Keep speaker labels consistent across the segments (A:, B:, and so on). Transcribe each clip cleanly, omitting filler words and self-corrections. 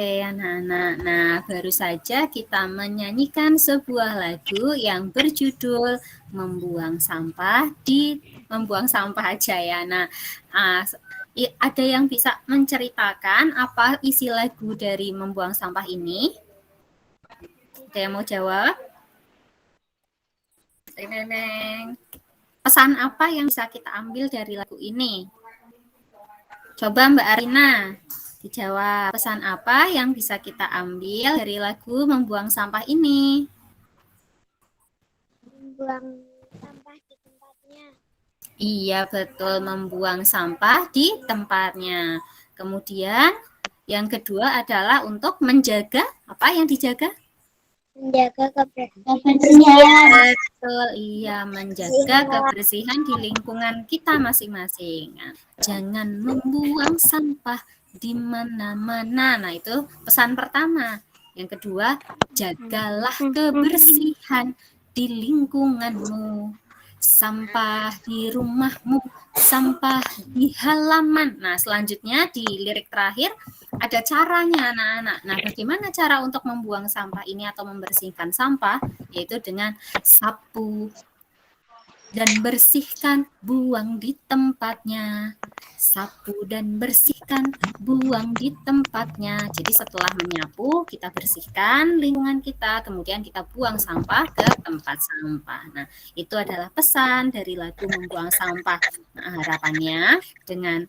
A: Oke, anak-anak. Nah, baru saja kita menyanyikan sebuah lagu yang berjudul Membuang Sampah aja ya. Nah, ada yang bisa menceritakan apa isi lagu dari Membuang Sampah ini? Ada yang mau jawab? Neneng. Pesan apa yang bisa kita ambil dari lagu ini? Coba Mbak Arina dijawab, pesan apa yang bisa kita ambil dari lagu Membuang Sampah ini?
B: Membuang sampah di tempatnya.
A: Iya, betul, membuang sampah di tempatnya. Kemudian yang kedua adalah untuk menjaga, apa yang dijaga?
B: Menjaga kebersihan.
A: Betul, iya, menjaga kebersihan di lingkungan kita masing-masing. Nah, jangan membuang sampah di mana-mana. Nah, itu pesan pertama. Yang kedua, jagalah kebersihan di lingkunganmu. Sampah di rumahmu, sampah di halaman. Nah, selanjutnya di lirik terakhir ada caranya anak-anak. Nah, bagaimana cara untuk membuang sampah ini atau membersihkan sampah? Yaitu dengan sapu dan bersihkan, buang di tempatnya. Sapu dan bersihkan, buang di tempatnya. Jadi setelah menyapu, kita bersihkan lingkungan kita, kemudian kita buang sampah ke tempat sampah. Nah, itu adalah pesan dari lagu Membuang Sampah. Nah, harapannya dengan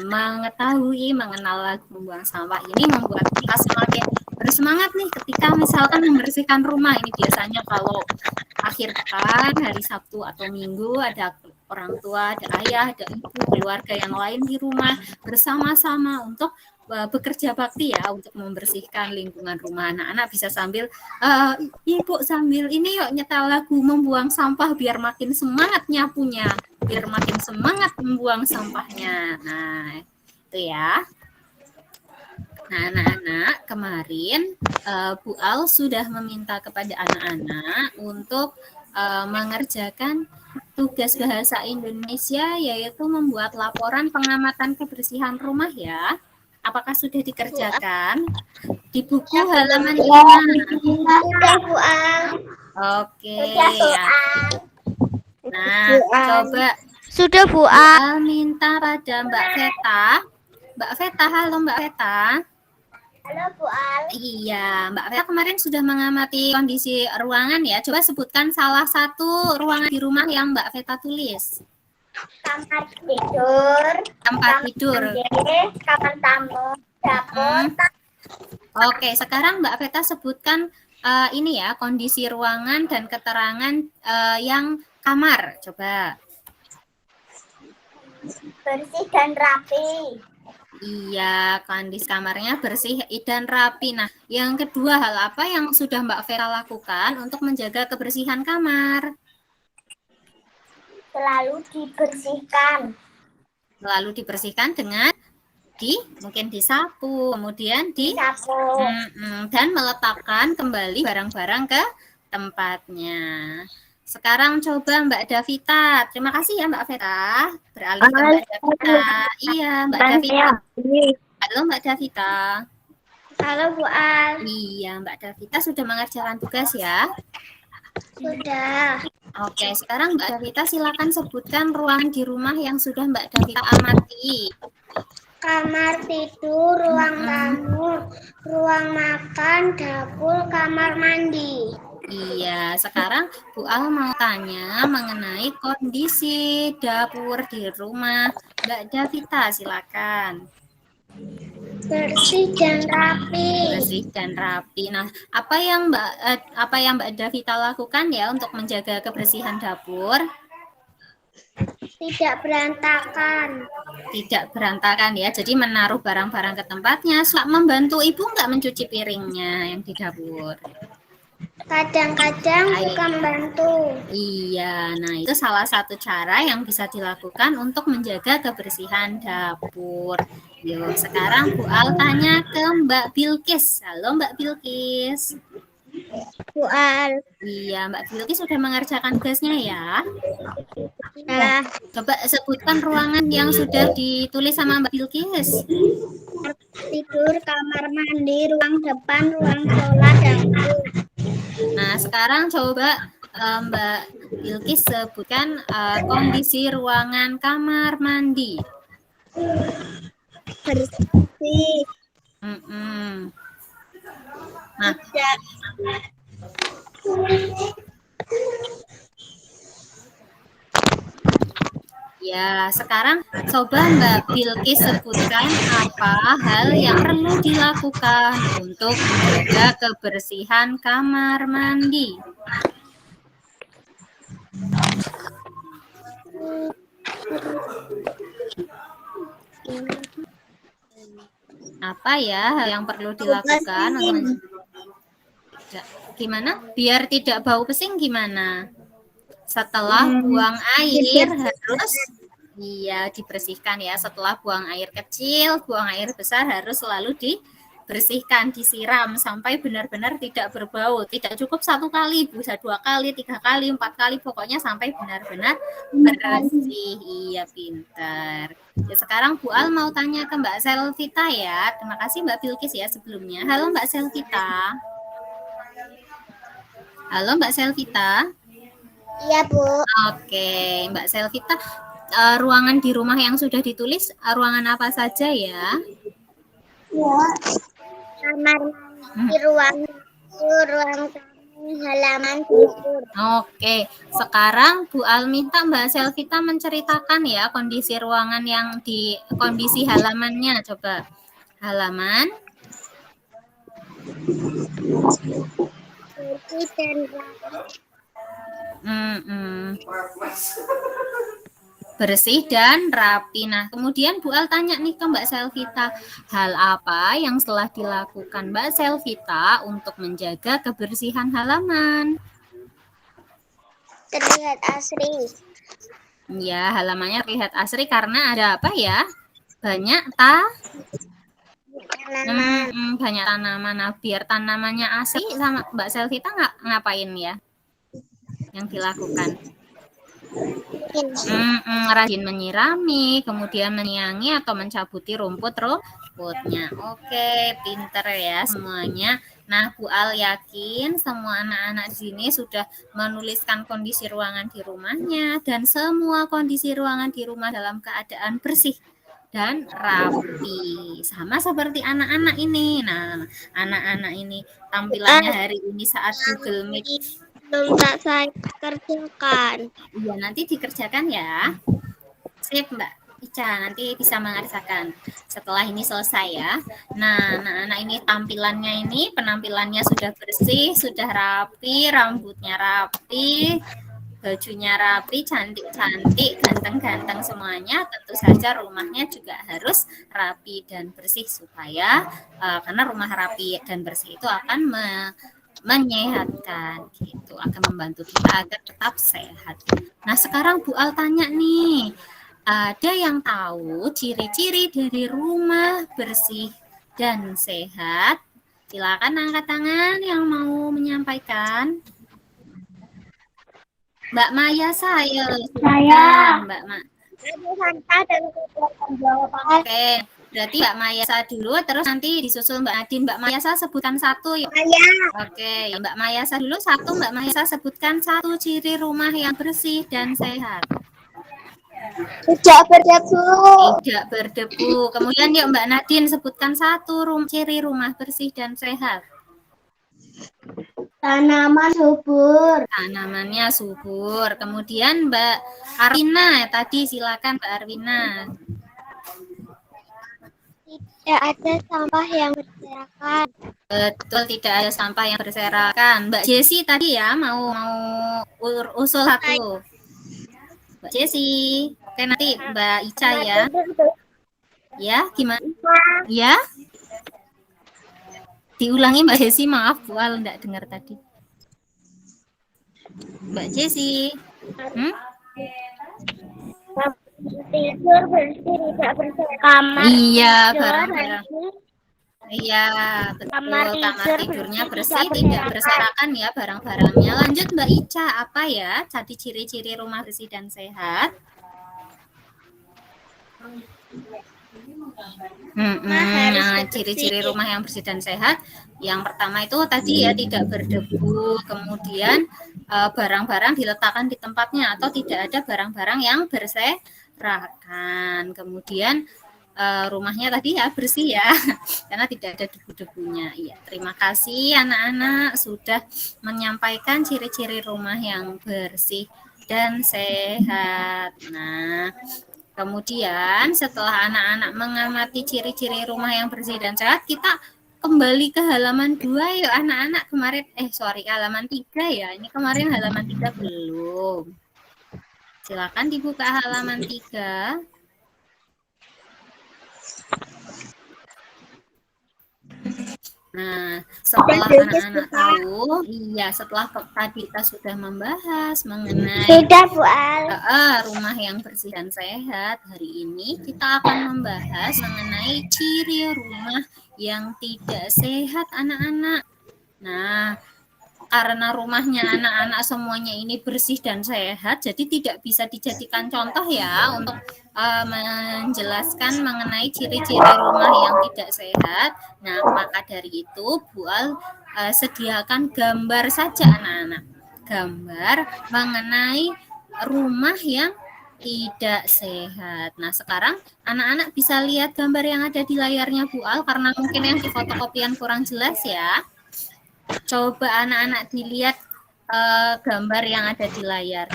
A: mengetahui, mengenal lagu Membuang Sampah ini membuat kita semakin bersemangat nih ketika misalkan membersihkan rumah. Ini biasanya kalau akhir pekan, hari Sabtu atau Minggu, ada orang tua, ada ayah, ada ibu, keluarga yang lain di rumah bersama-sama untuk bekerja bakti ya, untuk membersihkan lingkungan rumah. Anak-anak bisa sambil ibu sambil ini yuk nyetel lagu Membuang Sampah biar makin semangat nyapunya, biar makin semangat membuang sampahnya. Nah, itu ya. Nah, anak-anak, kemarin Bu Al sudah meminta kepada anak-anak untuk mengerjakan tugas bahasa Indonesia, yaitu membuat laporan pengamatan kebersihan rumah ya. Apakah sudah dikerjakan? Di buku halaman 5.
B: Sudah, Bu Al.
A: Oke. Ya. Nah, coba.
B: Sudah, Bu
A: Al minta pada Mbak Veta. Mbak Veta, halo Mbak Veta.
B: Halo, Bu Al.
A: Iya, Mbak Veta kemarin sudah mengamati kondisi ruangan ya. Coba sebutkan salah satu ruangan di rumah yang Mbak Veta tulis.
B: Kamar tidur.
A: Tempat tidur.
B: Kamar tamu. Dapur.
A: Oke, sekarang Mbak Veta sebutkan ini ya, kondisi ruangan dan keterangan yang kamar. Coba.
B: Bersih dan rapi.
A: Iya, kondisi kamarnya bersih dan rapi. Nah, yang kedua, hal apa yang sudah Mbak Vera lakukan untuk menjaga kebersihan kamar?
B: Selalu dibersihkan.
A: Selalu dibersihkan dengan mungkin disapu, kemudian
B: disapu.
A: Dan meletakkan kembali barang-barang ke tempatnya. Sekarang coba Mbak Davita. Terima kasih ya Mbak Vera. Beralih ke Mbak Davita. Iya, Mbak Davita. Halo Mbak Davita.
B: Halo Bu Al.
A: Iya, Mbak Davita sudah mengerjakan tugas ya?
B: Sudah.
A: Oke, sekarang Mbak Davita silakan sebutkan ruang di rumah yang sudah Mbak Davita amati.
B: Kamar tidur, ruang tamu, ruang makan, dapur, kamar mandi.
A: Iya, sekarang Bu Al mau tanya mengenai kondisi dapur di rumah Mbak Davita, silakan.
B: Bersih dan rapi.
A: Bersih dan rapi. Nah, apa yang Mbak Davita lakukan ya untuk menjaga kebersihan dapur?
B: Tidak berantakan.
A: Tidak berantakan ya, jadi menaruh barang-barang ke tempatnya. Suka membantu ibu nggak mencuci piringnya yang di dapur?
B: Kadang-kadang suka membantu.
A: Iya, nah itu salah satu cara yang bisa dilakukan untuk menjaga kebersihan dapur. Yuk, sekarang Bu Al tanya ke Mbak Bilkis. Halo Mbak Bilkis.
B: Bu Al.
A: Iya, Mbak Bilkis sudah mengerjakan tugasnya ya?
B: Ya.
A: Coba sebutkan ruangan yang sudah ditulis sama Mbak Bilkis.
B: tidur, kamar mandi, ruang depan, ruang sholat, dapur.
A: Nah, sekarang coba Mbak Bilkis sebutkan kondisi ruangan kamar mandi.
B: Bersih.
A: Mm-mm. Nah,
B: Tidak.
A: ya, sekarang coba Mbak Bilkis sebutkan apa hal yang perlu dilakukan untuk menjaga kebersihan kamar mandi. Apa ya hal yang perlu dilakukan? Gimana? Biar tidak bau pesing gimana? Setelah buang air harus dibersihkan ya. Setelah buang air kecil, buang air besar harus selalu dibersihkan, disiram sampai benar-benar tidak berbau. Tidak cukup 1 kali, bisa 2 kali, 3 kali, 4 kali, pokoknya sampai benar-benar bersih. Iya, pintar. Ya, sekarang Bu Al mau tanya ke Mbak Selvita ya. Terima kasih Mbak Bilkis ya sebelumnya. Halo Mbak Selvita. Halo Mbak Selvita.
B: Iya, Bu.
A: Oke, Mbak Selvita, ruangan di rumah yang sudah ditulis ruangan apa saja ya?
B: Ya. Kamar mandi, ruang tamu, halaman tidur.
A: Oke, sekarang Bu Al minta Mbak Selvita menceritakan ya kondisi ruangan yang di kondisi halamannya. Coba halaman.
B: Bersih dan rapi.
A: Bersih dan rapi. Nah, kemudian Bu Al tanya nih ke Mbak Selvita, hal apa yang telah dilakukan Mbak Selvita untuk menjaga kebersihan halaman?
B: Terlihat asri.
A: Ya, halamannya terlihat asri karena ada apa ya? Banyak
B: tanaman.
A: Banyak tanaman. Nah, biar tanamannya asri sama Mbak Selvita ngapain ya? Yang dilakukan? Rajin menyirami, kemudian menyiangi atau mencabuti rumputnya. Oke, pinter ya semuanya. Nah, Bu Al yakin semua anak-anak di sini sudah menuliskan kondisi ruangan di rumahnya dan semua kondisi ruangan di rumah dalam keadaan bersih dan rapi. Sama seperti anak-anak ini. Nah, anak-anak ini tampilannya hari ini saat Google Meet.
B: Belum tak saya kerjakan.
A: Iya, nanti dikerjakan ya. Sip, Mbak Ica, nanti bisa mengerjakan setelah ini selesai ya. Nah, anak-anak ini penampilannya sudah bersih, sudah rapi, rambutnya rapi, bajunya rapi, cantik-cantik, ganteng-ganteng semuanya. Tentu saja rumahnya juga harus rapi dan bersih supaya karena rumah rapi dan bersih itu akan menyehatkan gitu, akan membantu kita agar tetap sehat. Nah, sekarang Bu Al tanya nih, ada yang tahu ciri-ciri dari rumah bersih dan sehat? Silakan angkat tangan yang mau menyampaikan. Mbak Maya saya. Mbak Oke, berarti Mbak Mayasa dulu, terus nanti disusul Mbak Nadine. Mbak Mayasa sebutkan satu ya. Oke, Mbak Mayasa dulu satu. Mbak Mayasa sebutkan satu ciri rumah yang bersih dan sehat.
B: Tidak berdebu.
A: Tidak berdebu. Kemudian yuk Mbak Nadine sebutkan satu ciri rumah bersih dan sehat.
B: Tanaman subur.
A: Tanamannya subur. Kemudian Mbak Arwina, tadi silakan Mbak Arwina.
B: Tidak ada sampah yang berserakan.
A: Betul, tidak ada sampah yang berserakan. Mbak Jessi tadi ya mau usul satu. Mbak Jessi. Oke, nanti Mbak Ica ya. Ya, gimana? Ya? Diulangi Mbak Jessi, maaf Bu Al enggak dengar tadi. Mbak Jessi.
B: Tidur bersih, tidak berserakan. Kamar
A: iya,
B: barang-barang.
A: Iya, betul. Kamar tidurnya bersih, tidak berserakan ya barang-barangnya. Lanjut Mbak Ica, apa ya tadi ciri-ciri rumah bersih dan sehat? Ciri-ciri rumah yang bersih dan sehat. Yang pertama itu tadi ya, tidak berdebu, kemudian barang-barang diletakkan di tempatnya atau tidak ada barang-barang yang berserakan. Kemudian rumahnya tadi ya bersih ya, karena tidak ada debu-debunya. Iya, terima kasih anak-anak sudah menyampaikan ciri-ciri rumah yang bersih dan sehat. Nah, kemudian setelah anak-anak mengamati ciri-ciri rumah yang bersih dan sehat, kita kembali ke halaman 2 yuk anak-anak. Kemarin halaman 3 ya. Ini kemarin halaman 3 belum. Silakan dibuka halaman 3. Nah, setelah anak-anak tahu, setelah tadi kita sudah membahas mengenai rumah yang bersih dan sehat, hari ini kita akan membahas mengenai ciri rumah yang tidak sehat anak-anak. Nah, karena rumahnya anak-anak semuanya ini bersih dan sehat, jadi tidak bisa dijadikan contoh ya untuk menjelaskan mengenai ciri-ciri rumah yang tidak sehat. Nah, maka dari itu Bu Al sediakan gambar saja anak-anak. Gambar mengenai rumah yang tidak sehat. Nah, sekarang anak-anak bisa lihat gambar yang ada di layarnya Bu Al, karena mungkin yang di fotokopian kurang jelas ya. Coba anak-anak dilihat gambar yang ada di layar.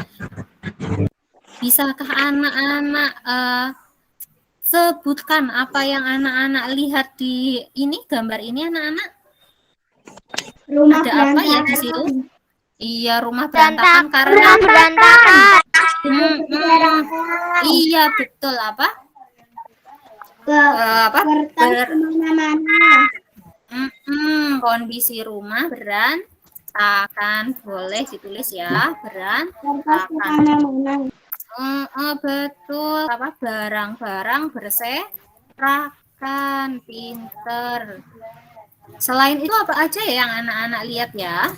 A: Bisakah anak-anak sebutkan apa yang anak-anak lihat di ini gambar ini anak-anak?
B: Rumah
A: ada apa ya di situ? Iya, rumah berantakan karena
B: berantakan.
A: Iya, betul apa? Kondisi rumah berantakan, boleh ditulis ya, berantakan. Betul, apa barang-barang berserakan, pinter. Selain itu apa aja ya yang anak-anak lihat ya?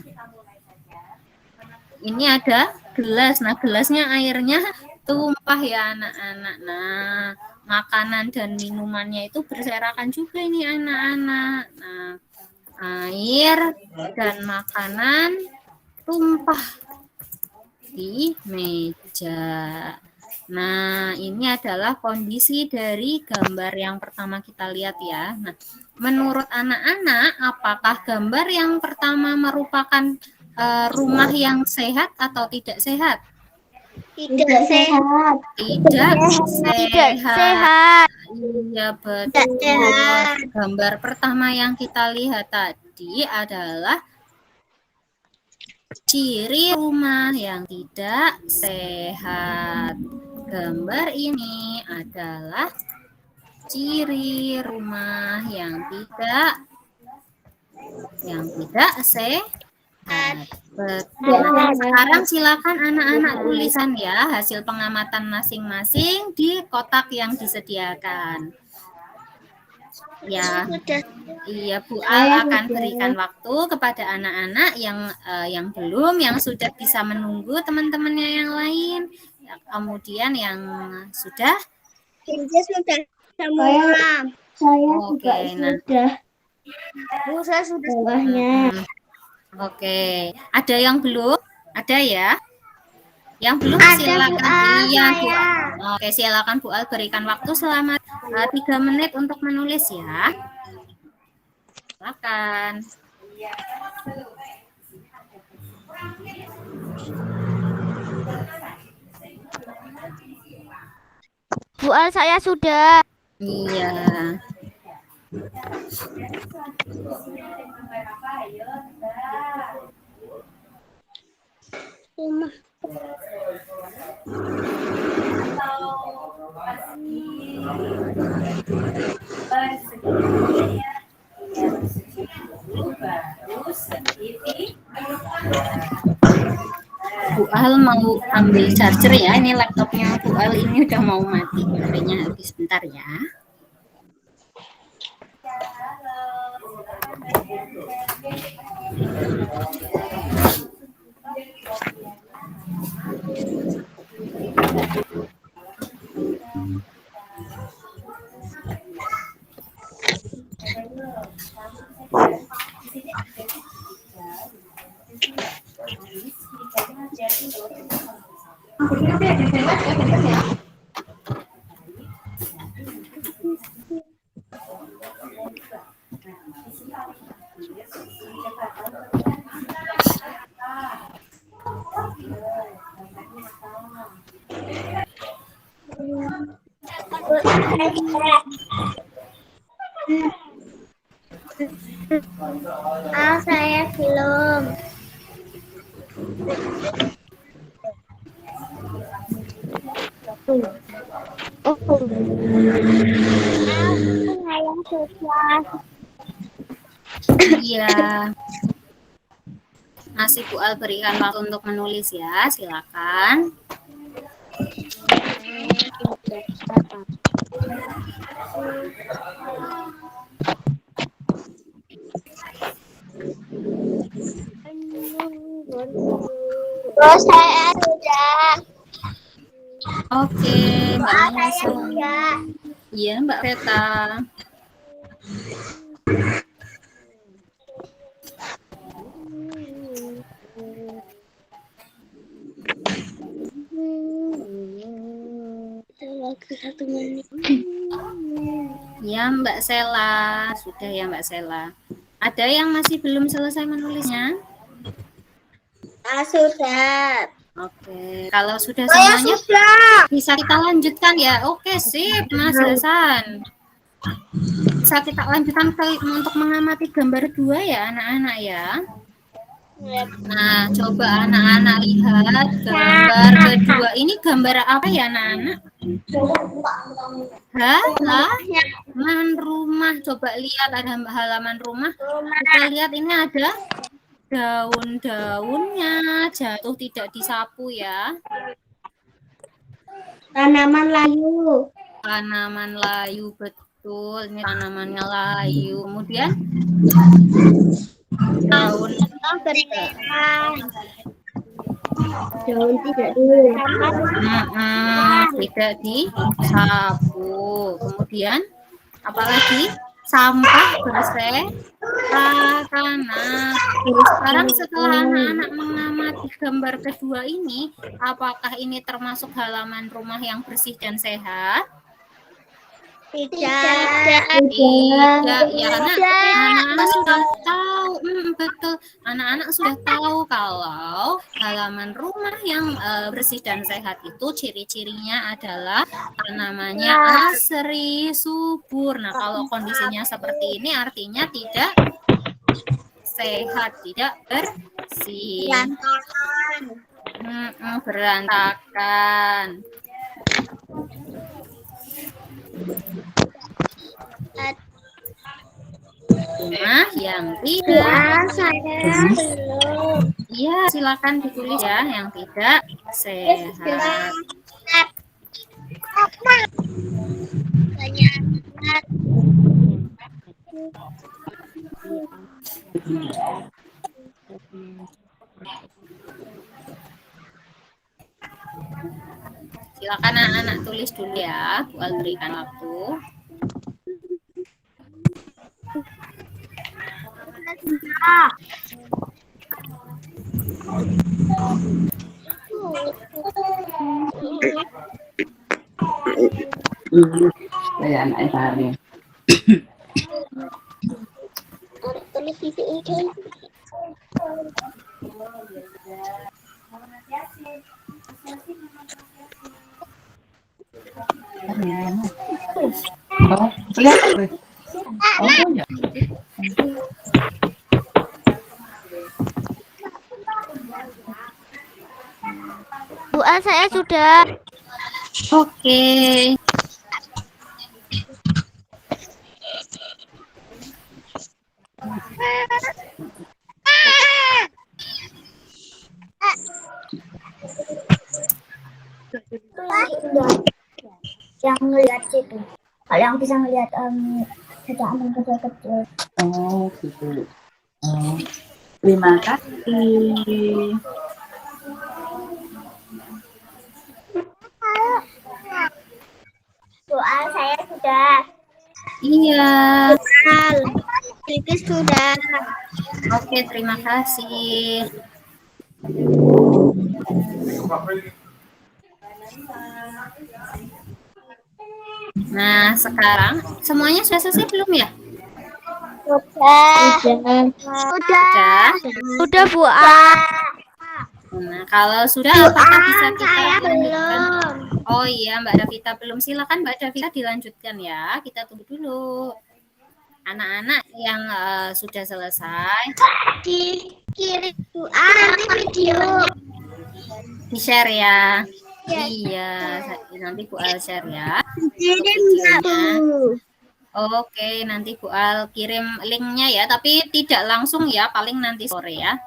A: Ini ada gelas. Nah, gelasnya airnya tumpah ya anak-anak. Nah, makanan dan minumannya itu berserakan juga ini anak-anak. Nah, air dan makanan tumpah di meja. Nah, ini adalah kondisi dari gambar yang pertama kita lihat ya. Nah, menurut anak-anak, apakah gambar yang pertama merupakan rumah yang sehat atau tidak sehat?
B: Tidak sehat.
A: Tidak sehat. Iya, betul. Gambar pertama yang kita lihat tadi adalah ciri rumah yang tidak sehat. Gambar ini adalah ciri rumah yang tidak sehat. Betul. Sekarang silakan anak-anak tulisan ya hasil pengamatan masing-masing di kotak yang disediakan. Ya, iya Bu Al akan berikan waktu kepada anak-anak yang belum, yang sudah bisa menunggu teman-temannya yang lain. Ya, kemudian yang sudah
B: semua. Saya juga sudah.
A: Saya sudah sebelahnya. Oke, ada yang belum? Ada ya? Yang belum silakan. Iya, Bu. Oke, silakan Bu Al berikan waktu selama 3 menit untuk menulis ya. Silakan.
C: Bu Al, saya sudah.
A: Iya. Bu Al mau ambil charger ya, ini laptopnya Bu Al ini udah mau mati, baterainya habis, bentar ya.
B: Saya belum. Saya sudah.
A: Iya. Masih Bu Al berikan waktu untuk menulis ya, silakan.
B: Saya sudah.
A: Oke, Mbak
B: Saya
A: Nisa.
B: sudah.
A: Iya, Mbak Reta.
B: Lagi 1 menit.
A: Ya, Mbak Sela. Sudah ya, Mbak Sela. Ada yang masih belum selesai menulisnya?
B: Sudah.
A: Oke, kalau sudah
B: Saya
A: semuanya
B: sudah.
A: bisa kita lanjutkan ya. Oke, sip, Mas Hasan. Bisa kita lanjutkan untuk mengamati gambar 2 ya, anak-anak ya. Nah, coba anak-anak lihat gambar kedua. Ini gambar apa ya, anak-anak? Halaman rumah. Coba lihat, ada halaman rumah. Kita lihat ini ada daun-daunnya jatuh tidak disapu ya.
B: Tanaman layu.
A: Tanaman layu, betul. Ini tanamannya layu. Kemudian daun
B: Daun tidak dulu.
A: tidak disapu. Kemudian apalagi sampah berserakan. Sekarang setelah anak-anak mengamati gambar kedua ini, apakah ini termasuk halaman rumah yang bersih dan sehat?
B: Tidak.
A: Tidak ya, anak-anak sudah tahu. Betul, anak-anak sudah tahu kalau halaman rumah yang bersih dan sehat itu ciri-cirinya adalah tanamannya asri, subur. Nah, kalau kondisinya seperti ini artinya tidak sehat, tidak bersih. Berantakan. Nah, yang tidak
B: belum.
A: Iya, silakan ditulis ya, yang tidak sehat. Silakan anak-anak tulis dulu ya, Bu Al berikan waktu.
D: Saya anak Sari.
B: Tulis ini.
D: Oh, kelihatan. Oh, ya.
C: Bu Al, saya sudah.
A: Oke.
B: Yang ngelihat situ. Kalau yang bisa ngelihat cetakan kecil-kecil.
D: Oh, gitu. Oh, terima kasih.
B: Doa saya sudah.
A: Iya.
B: Titis sudah.
A: Oke, terima kasih. Nah, sekarang semuanya sudah selesai belum ya? Sudah.
C: Sudah Bu Al.
A: Nah, kalau sudah apakah bisa kita
C: Saya
A: lanjutkan?
C: belum.
A: Oh iya, Mbak Davita belum. Silakan Mbak Davita dilanjutkan ya. Kita tunggu dulu. Anak-anak yang sudah selesai
C: Dikirim Bu Al nanti videonya.
A: di-share ya. Iya, nanti Bu Al share ya.
B: Kirim nggak, Bu?
A: Oke, nanti Bu Al kirim linknya ya, tapi tidak langsung ya, paling nanti sore ya.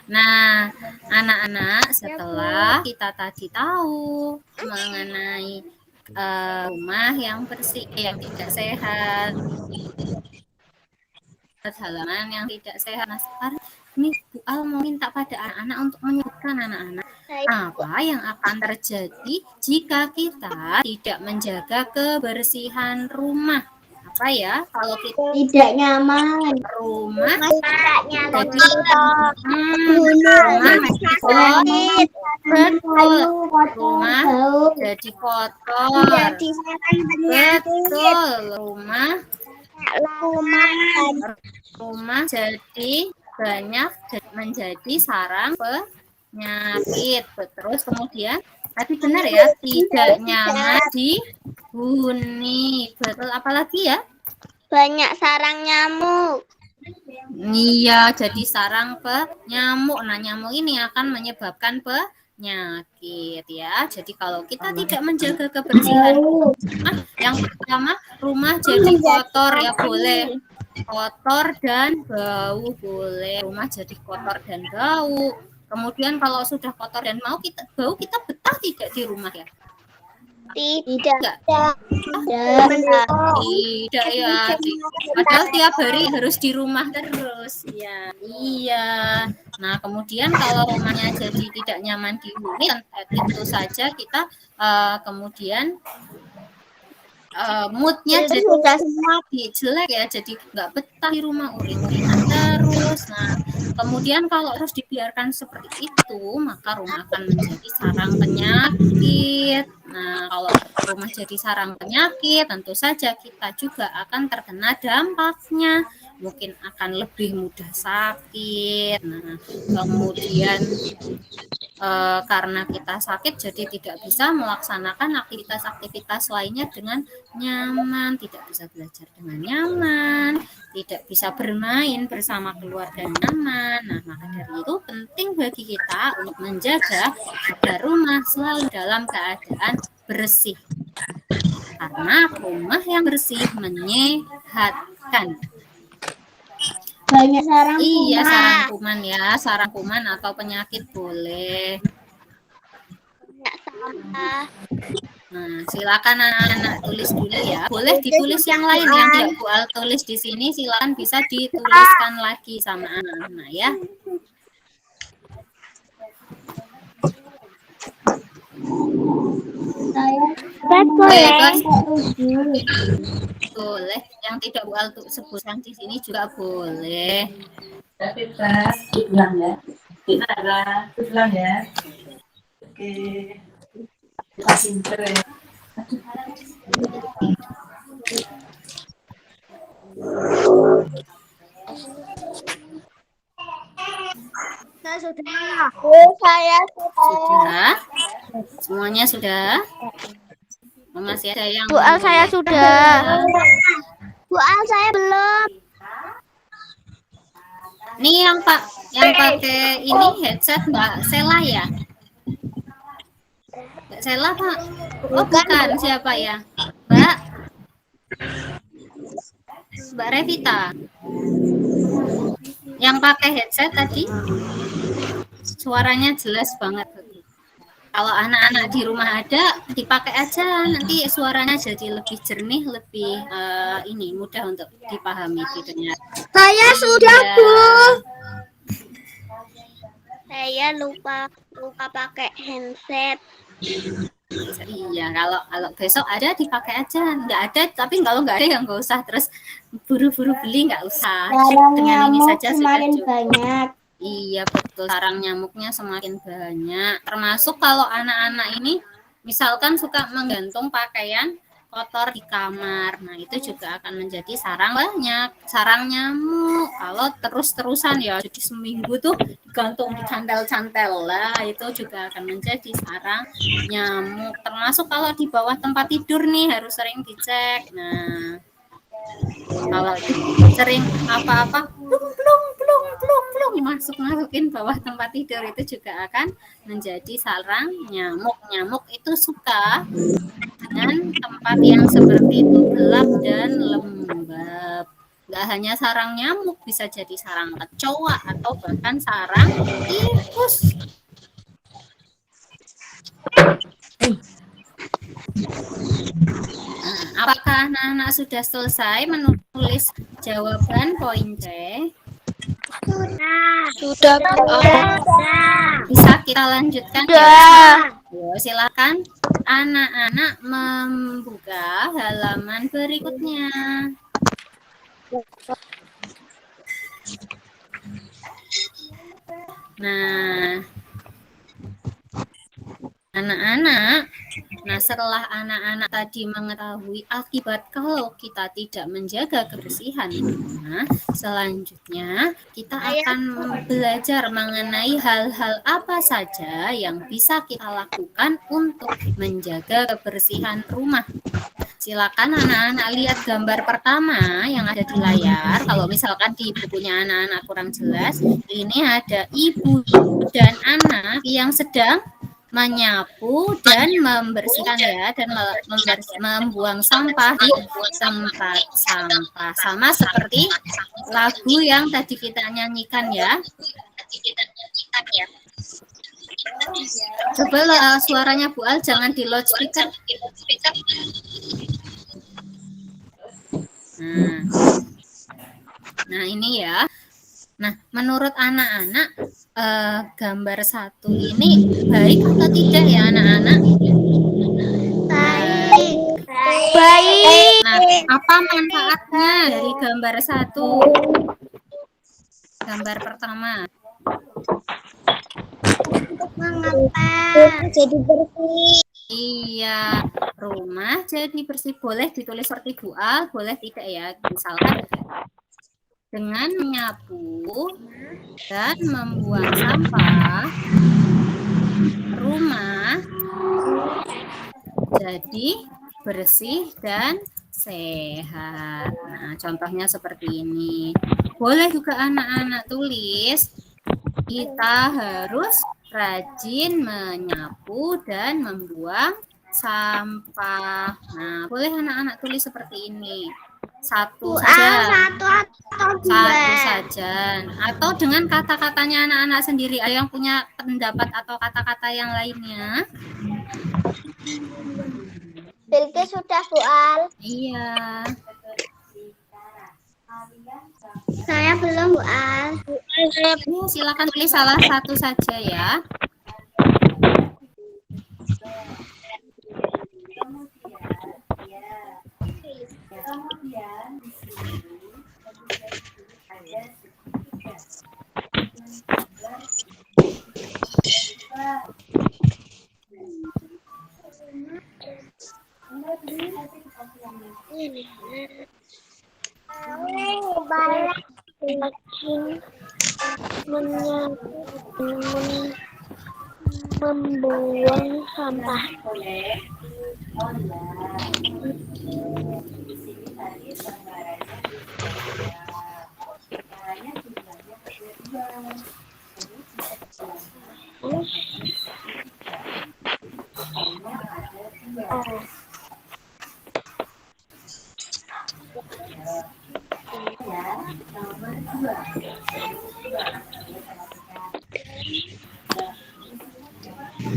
A: Nah, anak-anak, setelah kita tadi tahu mengenai rumah yang bersih, yang tidak sehat, halaman yang tidak sehat. Nah, sekarang ini Bu Al mau minta pada anak-anak untuk menyebutkan anak-anak apa yang akan terjadi jika kita tidak menjaga kebersihan rumah. Apa ya? Kalau kita
B: Tidak nyaman.
A: rumah
B: Tidak nyaman.
A: jadi rumah
B: Sakit.
A: betul, rumah jadi kotor,
B: Jadi sarang penyakit.
A: betul, rumah jadi banyak menjadi sarang penyakit. Terus kemudian tapi benar ya, tidak nyaman dihuni. Betul, apalagi ya?
C: Banyak sarang nyamuk.
A: Iya, jadi sarang penyamuk. Nah, nyamuk ini akan menyebabkan penyakit ya. Jadi kalau kita tidak menjaga kebersihan rumah, yang pertama rumah jadi kotor ya, boleh. Kotor dan bau boleh. Rumah jadi kotor dan bau. Kemudian kalau sudah kotor dan bau kita betah tidak di rumah ya?
C: Tidak.
A: Tidak ya. Padahal tiap hari harus di rumah terus ya. Iya. Nah, kemudian kalau rumahnya jadi tidak nyaman dihuni, tentu saja kita kemudian moodnya jadi jelek ya, jadi nggak betah di rumah, uring-uringan terus. Nah, kemudian kalau terus dibiarkan seperti itu, maka rumah akan menjadi sarang penyakit. Nah, kalau rumah jadi sarang penyakit, tentu saja kita juga akan terkena dampaknya. Mungkin akan lebih mudah sakit. Nah, kemudian karena kita sakit jadi tidak bisa melaksanakan aktivitas-aktivitas lainnya dengan nyaman, tidak bisa belajar dengan nyaman, tidak bisa bermain bersama keluarga nyaman. Nah, maka dari itu penting bagi kita untuk menjaga agar rumah selalu dalam keadaan bersih. Karena rumah yang bersih menyehatkan.
B: Banyak sarang kuman.
A: Iya, sarang kuman ya, sarang kuman atau penyakit boleh.
C: Banyak sampah.
A: Nah, silakan anak-anak tulis dulu ya. Boleh ditulis yang lain yang tidak Bu Al tulis di sini, silakan bisa dituliskan lagi sama anak-anak ya. Boleh. Yang tidak Bu Al sebutkan di sini juga boleh.
D: Tapi Pak, ulang ya. Kita ulang ya. Oke. Kita pinter ya.
B: Saya sudah.
A: Sudah? Semuanya sudah? Masih ada yang
C: Bu Al saya sudah. Bu Al saya belum.
A: Nih yang pakai ini headset Mbak Sela ya? Mbak Sela Pak? Oh bukan, siapa ya? Mbak Revita. Yang pakai headset tadi suaranya jelas banget. Kalau anak-anak di rumah ada, dipakai aja, nanti suaranya jadi lebih jernih, lebih ini mudah untuk dipahami didengar.
B: Saya sudah, Bu.
C: Saya lupa pakai handset.
A: Iya, kalau besok ada dipakai aja, nggak ada, tapi kalau nggak ada ya nggak usah terus buru-buru beli, nggak usah.
B: Sarang
A: Dengan ini
B: nyamuk
A: saja sudah
B: kemarin
A: cukup.
B: banyak.
A: Iya betul, sarang nyamuknya semakin banyak. Termasuk kalau anak-anak ini misalkan suka menggantung pakaian kotor di kamar. Nah, itu juga akan menjadi sarang banyak, sarang nyamuk. Kalau terus-terusan ya, jadi seminggu tuh digantung di cantel-cantel lah, itu juga akan menjadi sarang nyamuk. Termasuk kalau di bawah tempat tidur nih harus sering dicek. Nah, kalau sering apa-apa plung plung plung plung plung masukin bawah tempat tidur itu juga akan menjadi sarang nyamuk. Nyamuk itu suka dengan tempat yang seperti itu gelap dan lembab. Nggak hanya sarang nyamuk, bisa jadi sarang kecoa atau bahkan sarang tikus. Apakah anak-anak sudah selesai menulis jawaban poin C?
C: Sudah, Bu.
A: Bisa kita lanjutkan ya?
C: Sudah.
A: Yo, silakan anak-anak membuka halaman berikutnya. Nah, anak-anak, nah setelah anak-anak tadi mengetahui akibat kalau kita tidak menjaga kebersihan, nah selanjutnya kita akan belajar mengenai hal-hal apa saja yang bisa kita lakukan untuk menjaga kebersihan rumah. Silakan anak-anak lihat gambar pertama yang ada di layar. Kalau misalkan di bukunya anak-anak kurang jelas, ini ada ibu dan anak yang sedang menyapu dan membersihkan ya, dan membuang sampah di tempat sampah, sama seperti lagu yang tadi kita nyanyikan ya. Coba suaranya Bu Al jangan di loudspeaker. Nah ini ya. Nah, menurut anak-anak, gambar satu ini baik atau tidak ya anak-anak?
C: Baik. Baik.
A: Nah, apa manfaatnya dari gambar satu? Gambar pertama.
C: Mengapa? Jadi bersih.
A: Iya, rumah jadi bersih. Boleh ditulis seperti Bu Al, boleh tidak ya? Misalkan dengan menyapu dan membuang sampah, rumah jadi bersih dan sehat. Nah, contohnya seperti ini. Boleh juga anak-anak tulis, kita harus rajin menyapu dan membuang sampah. Nah, boleh anak-anak tulis seperti ini. Satu saja. Satu saja. Atau dengan kata-katanya anak-anak sendiri. Ada yang punya pendapat atau kata-kata yang lainnya?
C: Bilkis sudah, Bu Al.
A: Iya.
C: Saya belum, Bu Al.
A: Ya, silakan tulis salah satu saja ya. Kemudian di sini ada
C: membuang sampah.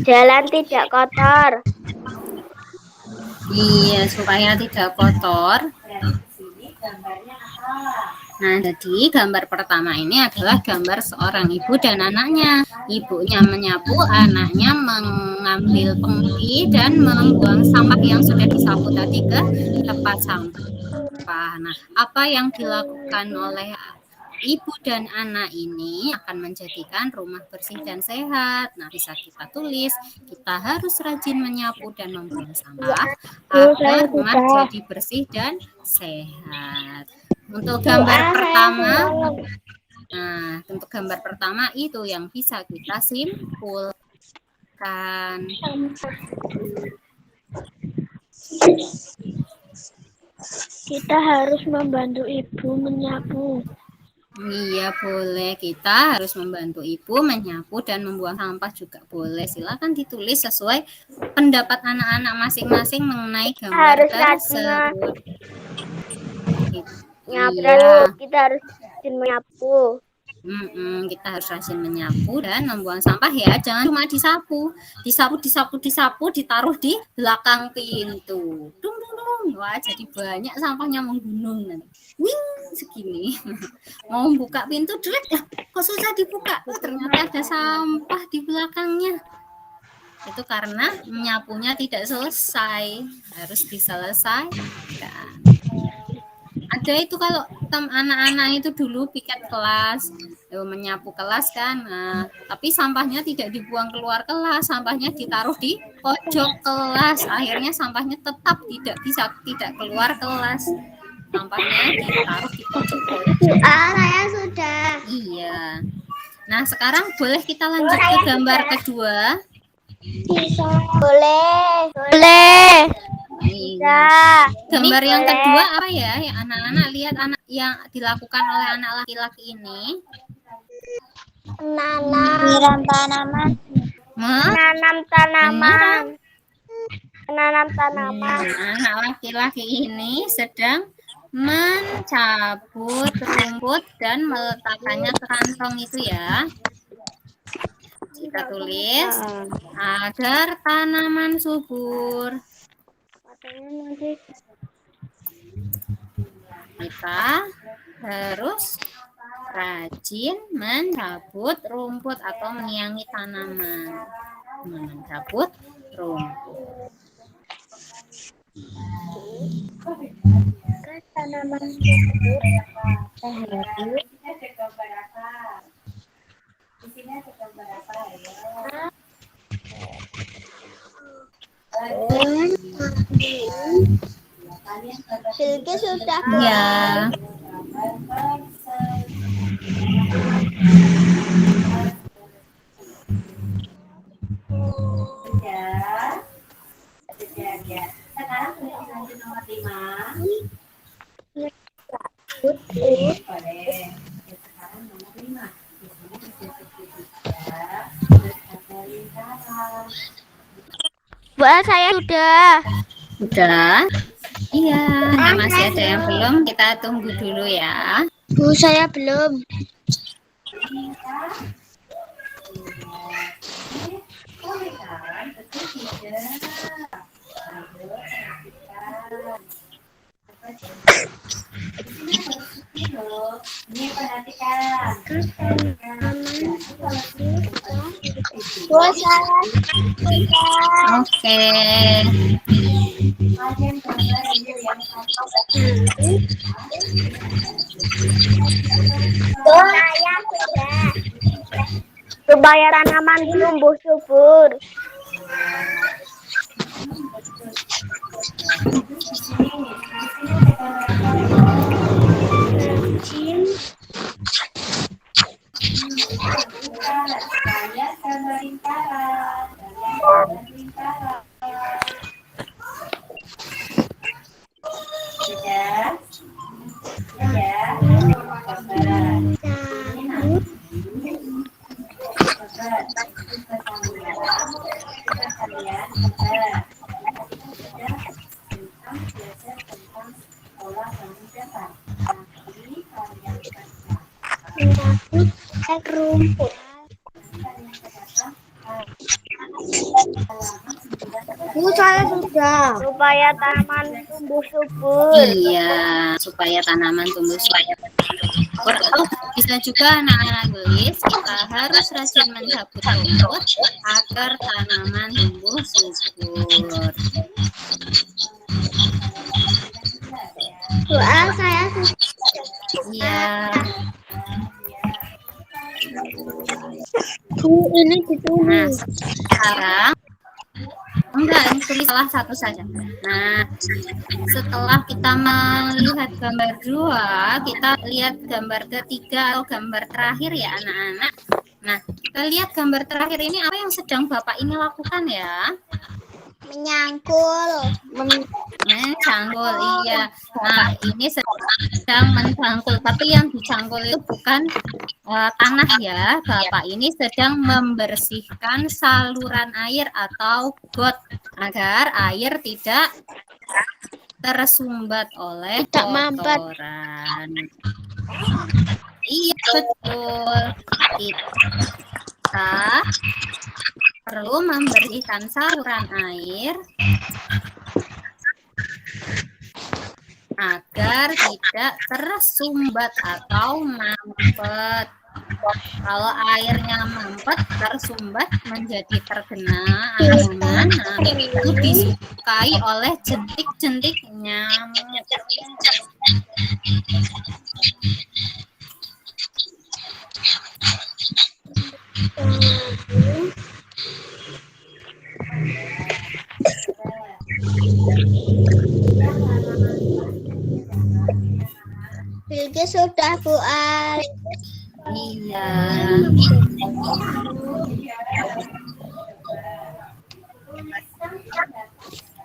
C: Jalan tidak kotor.
A: Iya, supaya tidak kotor. Nah, jadi gambar pertama ini adalah gambar seorang ibu dan anaknya. Ibunya menyapu, anaknya mengambil pengki dan membuang sampah yang sudah disapu tadi ke tempat sampah. Nah, apa yang dilakukan oleh ibu dan anak ini akan menjadikan rumah bersih dan sehat. Nah, bisa kita tulis, kita harus rajin menyapu dan membuang sampah agar rumah jadi bersih dan sehat. Untuk gambar pertama, untuk gambar pertama itu yang bisa kita simpulkan.
C: Kita harus membantu ibu menyapu.
A: Iya, boleh. Kita harus membantu ibu menyapu dan membuang sampah juga boleh. Silakan ditulis sesuai pendapat anak-anak masing-masing mengenai gambar tersebut.
C: Iya. Kita harus rajin menyapu.
A: Kita harus rajin menyapu dan membuang sampah ya. Jangan cuma disapu, ditaruh di belakang pintu. Dung. Wah, jadi banyak sampahnya menggunung nanti. Wing, segini. Mau buka pintu, kok susah dibuka? Ternyata ada sampah di belakangnya. Itu karena menyapunya tidak selesai, harus diselesaikan. Ada itu kalau anak-anak itu dulu piket kelas, menyapu kelas kan, tapi sampahnya tidak dibuang keluar kelas, sampahnya ditaruh di pojok kelas, akhirnya sampahnya tetap tidak keluar kelas, sampahnya ditaruh di pojok.
C: Saya sudah.
A: Iya. Nah, sekarang boleh kita lanjut ke gambar kedua.
C: Boleh.
A: Iya. Gambar yang kedua apa ya? Yang anak-anak lihat yang dilakukan oleh anak laki-laki ini.
C: Menanam tanaman. Menanam tanaman.
A: Anak laki-laki ini sedang mencabut rumput dan meletakkannya ke kantong itu ya. Kita tulis agar tanaman subur. Kita harus rajin mencabut rumput atau menyiangi tanaman. Mencabut rumput.
C: Tanaman subur. Silke sudah.
A: Ya.
D: Sekarang lanjut nomor 5. Boleh. Sekarang nomor 5. Di sini ada lingkaran.
C: Buat saya sudah.
A: Udah? Iya. Nah, masih ada yang belum, kita tunggu dulu ya.
C: Bu, saya belum.
D: Ini perhatikan.
C: Bu, saya sudah.
A: Oke.
C: Saya sudah. Supaya tanaman tumbuh subur. Rumput. Bu, saya sudah. Supaya tanaman tumbuh subur.
A: Iya, supaya tanaman tumbuh subur. Oh, bisa juga anak-anak tulis, kita harus rajin mencabut rumput agar tanaman tumbuh subur.
C: Doa saya sudah.
A: Iya.
C: Ini
A: Nah,
C: ditulis.
A: sekarang enggak, ini tulis salah satu saja. Nah, setelah kita melihat gambar 2, kita lihat gambar ketiga atau gambar terakhir ya anak-anak. Nah, kita lihat gambar terakhir ini apa yang sedang Bapak ini lakukan ya?
C: Menyangkul.
A: Mencangkul, iya. Nah, ini sedang mencangkul, tapi yang dicangkul itu bukan tanah ya. Bapak ini sedang membersihkan saluran air atau got agar air tidak tersumbat oleh
C: Tidak mampet.
A: kotoran. Iya, betul. Kita perlu membersihkan saluran air agar tidak tersumbat atau mampet. Kalau airnya mampet, tersumbat, menjadi terkena adonan, nah, itu disukai oleh jentik-jentik nyamuk.
C: Bilqis sudah Bu Al.
A: Iya.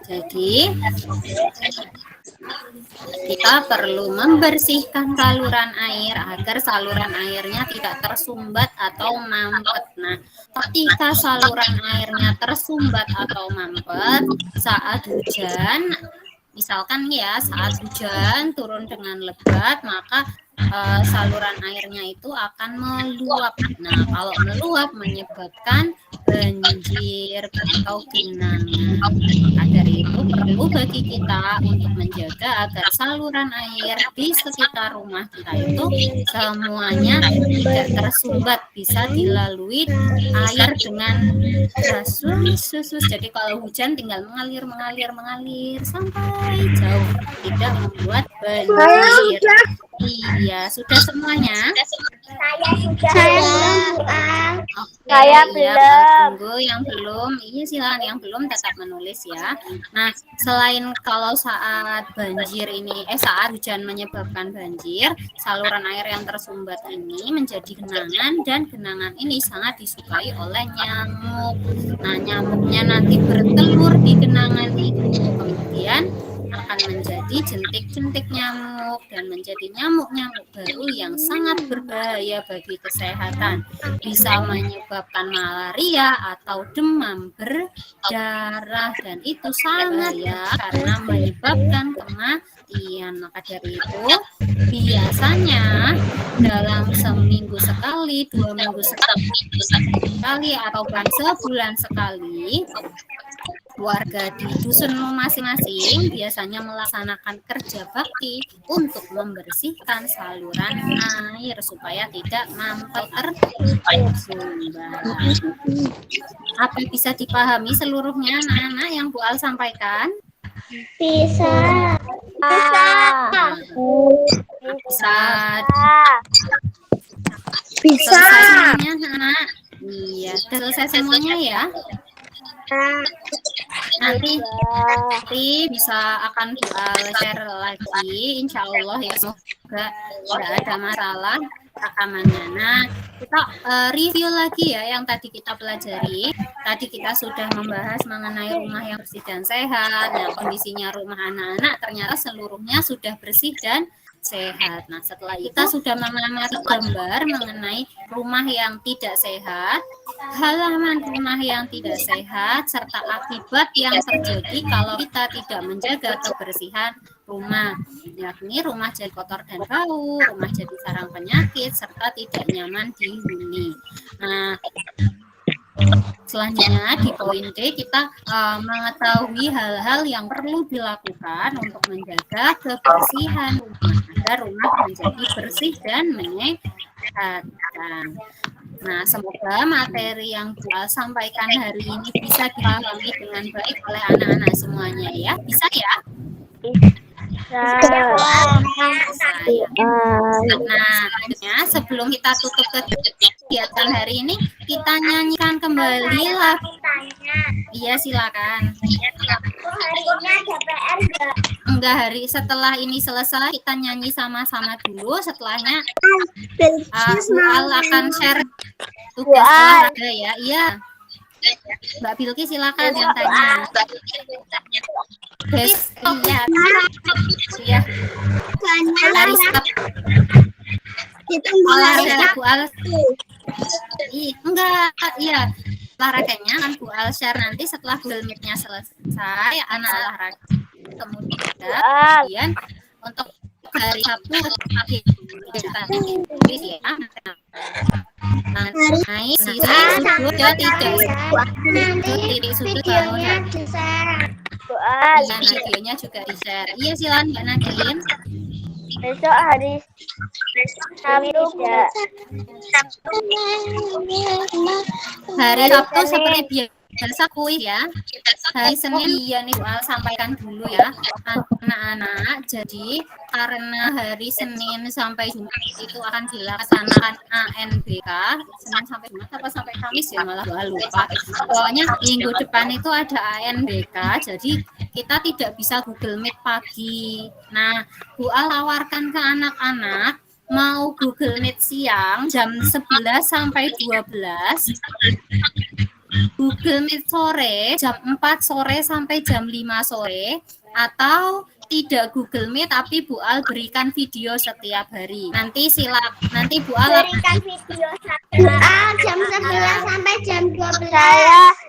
A: Jadi kita perlu membersihkan saluran air agar saluran airnya tidak tersumbat atau mampet. Nah, ketika saluran airnya tersumbat atau mampet saat hujan, misalkan ya saat hujan turun dengan lebat, maka saluran airnya itu akan meluap. Nah, kalau meluap menyebabkan banjir atau genangan. Maka dari itu perlu bagi kita untuk menjaga agar saluran air di sekitar rumah kita itu semuanya tidak tersumbat, bisa dilalui air dengan sus. Jadi kalau hujan tinggal mengalir sampai jauh, tidak membuat banjir. Iya, sudah semuanya?
C: Saya
A: Oke, iya, tunggu yang belum. Iya, silakan yang belum tetap menulis ya. Nah, selain kalau saat banjir ini, saat hujan menyebabkan banjir, saluran air yang tersumbat ini menjadi genangan dan genangan ini sangat disukai oleh nyamuk. Nah, nyamuknya nanti bertelur di genangan itu, kemudian akan menjadi jentik-jentik nyamuk dan menjadi nyamuk-nyamuk baru yang sangat berbahaya bagi kesehatan. Bisa menyebabkan malaria atau demam berdarah, dan itu sangat bahaya karena menyebabkan kematian. Maka dari itu biasanya dalam seminggu sekali, 2 minggu sekali, atau sebulan sekali, warga di dusun masing-masing biasanya melaksanakan kerja bakti untuk membersihkan saluran air supaya tidak mampet tersumbat. Apa bisa dipahami seluruhnya anak-anak yang Bu Al sampaikan?
C: Bisa.
A: Selesai semuanya anak? Iya, selesai semuanya ya. Nanti bisa akan share lagi, insya Allah ya, semoga tidak ada masalah rekamannya. Nah, kita review lagi ya yang tadi kita pelajari. Tadi kita sudah membahas mengenai rumah yang bersih dan sehat. Nah, kondisinya rumah anak-anak ternyata seluruhnya sudah bersih dan sehat. Nah, setelah kita sudah mengamati gambar mengenai rumah yang tidak sehat, halaman rumah yang tidak sehat, serta akibat yang terjadi kalau kita tidak menjaga kebersihan rumah, yakni rumah jadi kotor dan bau, rumah jadi sarang penyakit, serta tidak nyaman dihuni. Nah, selanjutnya di poin D kita mengetahui hal-hal yang perlu dilakukan untuk menjaga kebersihan rumah agar rumah menjadi bersih dan menyehatkan. Nah, semoga materi yang saya sampaikan hari ini bisa dipahami dengan baik oleh anak-anak semuanya ya. Bisa ya? Nah, sebelum kita tutup kegiatan hari ini, kita nyanyikan kembali lagu. Iya, silakan.
B: Harinya ada PR enggak?
A: Enggak, hari setelah ini selesai kita nyanyi sama-sama dulu. Setelahnya Bu Al akan share tugas olahraga ya. Iya. Mbak Bilki silakan yang tanya. Iya. Iya. Hari Sabtu. Olahraga Bu Al. Enggak, iya. Olahraganya kan Bu Al share nanti setelah Google Meet-nya selesai, anak olahraga. Kemudian untuk hari Sabtu naik sisi sudut dan titik sudut bangunan. Iya, videonya juga di-share. Iya, silakan Mbak Nadine.
C: Besok hari Sabtu ya.
A: Hari Sabtu seperti biasa kuis ya. Hari Senin iya nih Bu Al sampaikan dulu ya anak-anak. Jadi karena hari Senin sampai Jumat itu akan dilaksanakan ANBK. Senin sampai Jumat apa sampai Kamis ya, malah Bu Al lupa. Pokoknya minggu depan itu ada ANBK. Jadi kita tidak bisa Google Meet pagi. Nah, Bu Al tawarkan ke anak-anak mau Google Meet siang jam 11 sampai 12. Google Meet sore jam 4 sore sampai jam 5 sore, atau tidak Google Meet tapi Bu Al berikan video setiap hari. Nanti Bu Al
B: Berikan video jam 11 sampai jam 12.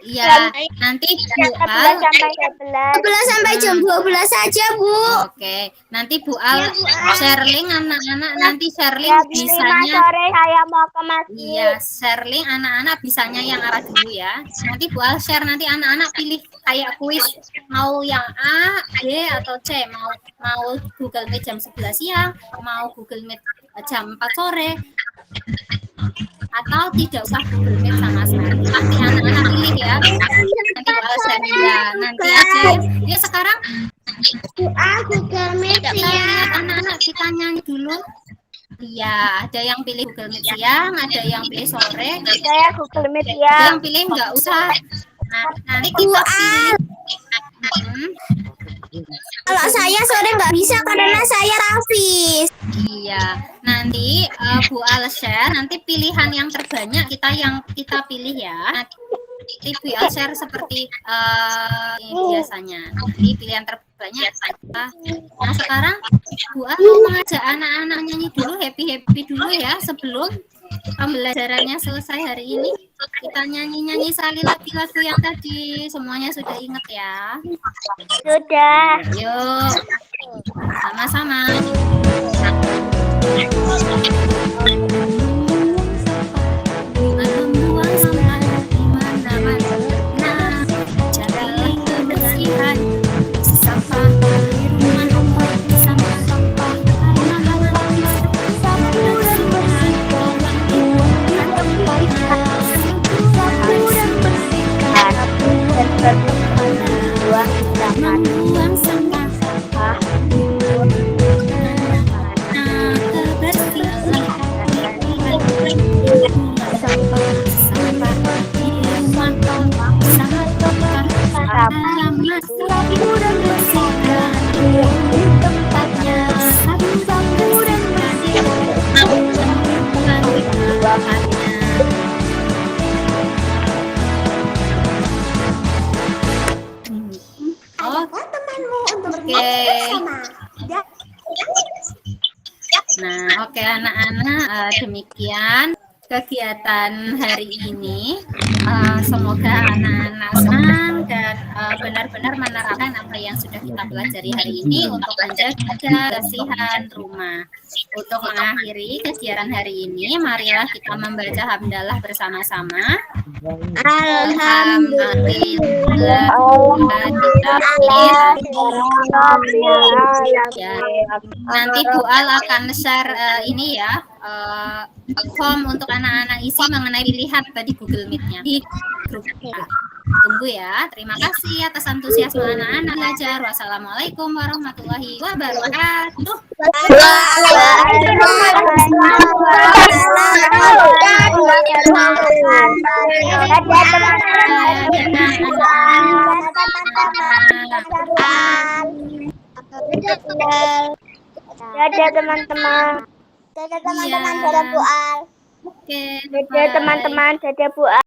A: Iya, nanti Bu Al
C: sampai 11
B: sampai jam 12 saja, Bu.
A: Oke, nanti Bu Al share link anak-anak, nanti share link
C: Jam 5
A: bisanya.
C: sore saya mau ke masjid.
A: Iya, share link anak-anak bisanya yang apa dulu ya. Nanti Bu Al share, nanti anak-anak pilih kayak kuis mau yang A, B atau C, mau Google Meet jam 11 siang, mau Google Meet jam 4 sore, atau tidak usah Google Meet sama sekali. Nanti anak-anak pilih ya. Nanti Bu Al share ya. Nanti aja ya. Sekarang
B: Google Meet
A: lihat anak-anak kita nyanyi dulu. Iya, ada yang pilih Google Meet siang, ada yang pilih sore,
C: Saya Google Meet
A: ada
C: ya.
A: yang pilih nggak usah. Nah, nanti kita pilih.
B: Kalau saya sore nggak bisa karena saya Rafis.
A: Iya, nanti Bu Al share, nanti pilihan yang terbanyak kita pilih ya. Nanti Bu Al share seperti biasanya. Nanti pilihan terbanyak kita. Nah, sekarang Bu Al mau mengajak anak-anak nyanyi dulu, happy dulu ya sebelum pembelajarannya selesai hari ini. Kita nyanyi-nyanyi sekali lagi lagu yang tadi. Semuanya sudah ingat ya?
C: Sudah.
A: Yuk, sama-sama. Membuang sampah di mana-mana. Jaga kebersihan. Sampah di rumah, sampah halaman, sapu dan bersihkan. Membuang sampah Nah, oke anak-anak, demikian kegiatan hari ini. Semoga anak-anak senang dan benar-benar menerapkan apa yang sudah kita pelajari hari ini untuk menjaga kebersihan rumah. Untuk mengakhiri kegiatan hari ini, marilah kita membaca hamdalah bersama-sama. Alhamdulillah. Ya, nanti Bu Al akan share ini ya, form untuk anak-anak isi mengenai pilihan tadi Google Meet-nya di grup kita. Tunggu ya. Terima kasih atas antusiasme anak-anak belajar. Wassalamualaikum warahmatullahi wabarakatuh.
C: Dadah teman-teman.
B: Dadah teman-teman, dadah Bu Al.
A: Oke.
C: Dadah teman-teman, dadah Bu Al.